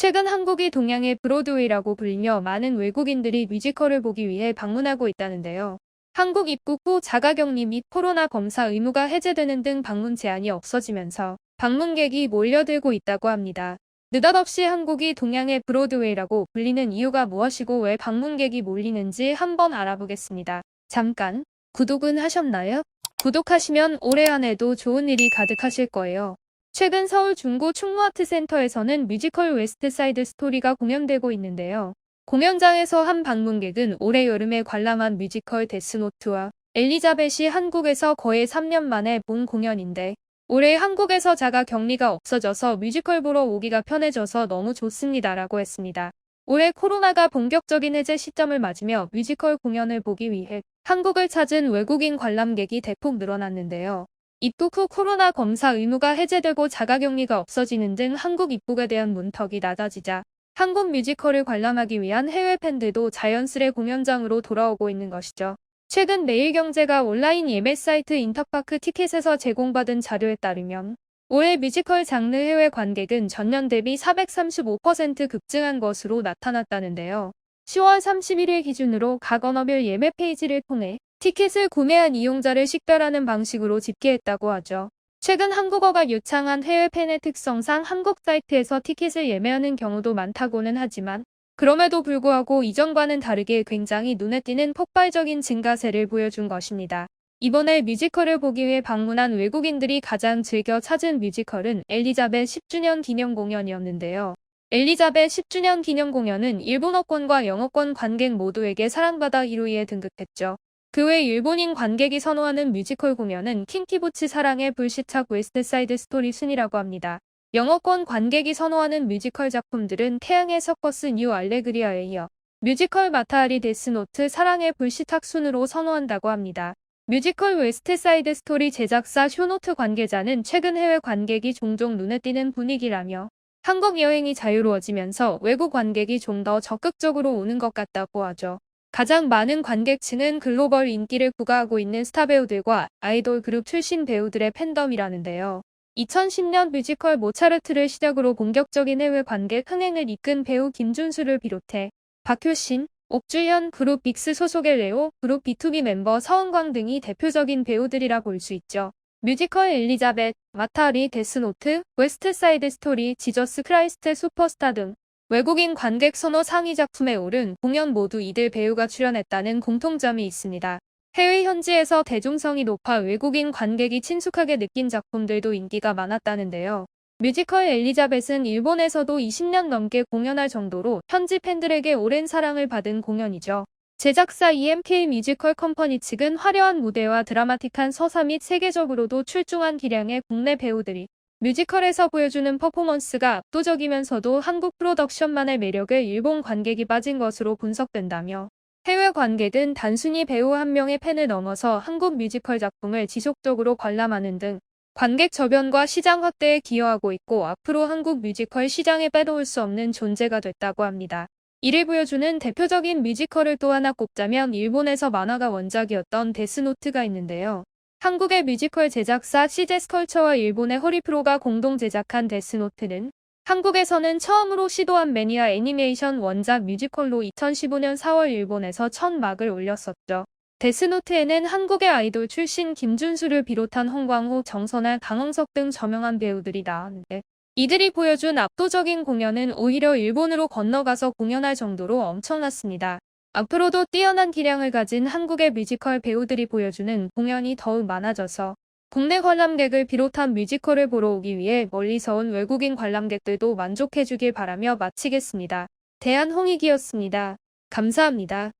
최근 한국이 동양의 브로드웨이라고 불리며 많은 외국인들이 뮤지컬을 보기 위해 방문하고 있다는데요. 한국 입국 후 자가격리 및 코로나 검사 의무가 해제되는 등 방문 제한이 없어지면서 방문객이 몰려들고 있다고 합니다. 느닷없이 한국이 동양의 브로드웨이라고 불리는 이유가 무엇이고 왜 방문객이 몰리는지 한번 알아보겠습니다. 잠깐, 구독은 하셨나요? 구독하시면 올해 한 해도 좋은 일이 가득하실 거예요. 최근 서울 중구 충무아트센터에서는 뮤지컬 웨스트사이드 스토리가 공연되고 있는데요. 공연장에서 한 방문객은 올해 여름에 관람한 뮤지컬 데스노트와 엘리자벳이 한국에서 거의 3년 만에 본 공연인데 올해 한국에서 자가 격리가 없어져서 뮤지컬 보러 오기가 편해져서 너무 좋습니다라고 했습니다. 올해 코로나가 본격적인 해제 시점을 맞으며 뮤지컬 공연을 보기 위해 한국을 찾은 외국인 관람객이 대폭 늘어났는데요. 입국 후 코로나 검사 의무가 해제되고 자가격리가 없어지는 등 한국 입국에 대한 문턱이 낮아지자 한국 뮤지컬을 관람하기 위한 해외 팬들도 자연스레 공연장으로 돌아오고 있는 것이죠. 최근 매일경제가 온라인 예매 사이트 인터파크 티켓에서 제공받은 자료에 따르면 올해 뮤지컬 장르 해외 관객은 전년 대비 435% 급증한 것으로 나타났다는데요. 10월 31일 기준으로 각 언어별 예매 페이지를 통해 티켓을 구매한 이용자를 식별하는 방식으로 집계했다고 하죠. 최근 한국어가 유창한 해외 팬의 특성상 한국 사이트에서 티켓을 예매하는 경우도 많다고는 하지만 그럼에도 불구하고 이전과는 다르게 굉장히 눈에 띄는 폭발적인 증가세를 보여준 것입니다. 이번에 뮤지컬을 보기 위해 방문한 외국인들이 가장 즐겨 찾은 뮤지컬은 엘리자벳 10주년 기념 공연이었는데요. 엘리자벳 10주년 기념 공연은 일본어권과 영어권 관객 모두에게 사랑받아 1위에 등극했죠. 그 외 일본인 관객이 선호하는 뮤지컬 공연은 킹키부츠 사랑의 불시착 웨스트사이드 스토리 순이라고 합니다. 영어권 관객이 선호하는 뮤지컬 작품들은 태양의 서커스 뉴 알레그리아에 이어 뮤지컬 마타하리 데스노트 사랑의 불시착 순으로 선호한다고 합니다. 뮤지컬 웨스트사이드 스토리 제작사 쇼노트 관계자는 최근 해외 관객이 종종 눈에 띄는 분위기라며 한국 여행이 자유로워지면서 외국 관객이 좀 더 적극적으로 오는 것 같다고 하죠. 가장 많은 관객층은 글로벌 인기를 부과하고 있는 스타 배우들과 아이돌 그룹 출신 배우들의 팬덤이라는데요. 2010년 뮤지컬 모차르트를 시작으로 본격적인 해외 관객 흥행을 이끈 배우 김준수를 비롯해 박효신, 옥주현, 그룹 빅스 소속의 레오, 그룹 B2B 멤버 서은광 등이 대표적인 배우들이라 볼 수 있죠. 뮤지컬 엘리자벳, 마타리 데스노트, 웨스트사이드 스토리, 지저스 크라이스트 슈퍼스타 등 외국인 관객 선호 상위 작품에 오른 공연 모두 이들 배우가 출연했다는 공통점이 있습니다. 해외 현지에서 대중성이 높아 외국인 관객이 친숙하게 느낀 작품들도 인기가 많았다는데요. 뮤지컬 엘리자벳은 일본에서도 20년 넘게 공연할 정도로 현지 팬들에게 오랜 사랑을 받은 공연이죠. 제작사 EMK 뮤지컬 컴퍼니 측은 화려한 무대와 드라마틱한 서사 및 세계적으로도 출중한 기량의 국내 배우들이 뮤지컬에서 보여주는 퍼포먼스가 압도적이면서도 한국 프로덕션만의 매력에 일본 관객이 빠진 것으로 분석된다며 해외 관객은 단순히 배우 한 명의 팬을 넘어서 한국 뮤지컬 작품을 지속적으로 관람하는 등 관객 저변과 시장 확대에 기여하고 있고 앞으로 한국 뮤지컬 시장에 빼놓을 수 없는 존재가 됐다고 합니다. 이를 보여주는 대표적인 뮤지컬을 또 하나 꼽자면 일본에서 만화가 원작이었던 데스노트가 있는데요. 한국의 뮤지컬 제작사 CJ스컬처와 일본의 허리프로가 공동 제작한 데스노트는 한국에서는 처음으로 시도한 매니아 애니메이션 원작 뮤지컬로 2015년 4월 일본에서 첫 막을 올렸었죠. 데스노트에는 한국의 아이돌 출신 김준수를 비롯한 홍광호, 정선아, 강흥석 등 저명한 배우들이 나왔는데 이들이 보여준 압도적인 공연은 오히려 일본으로 건너가서 공연할 정도로 엄청났습니다. 앞으로도 뛰어난 기량을 가진 한국의 뮤지컬 배우들이 보여주는 공연이 더욱 많아져서 국내 관람객을 비롯한 뮤지컬을 보러 오기 위해 멀리서 온 외국인 관람객들도 만족해주길 바라며 마치겠습니다. 대한홍익이었습니다. 감사합니다.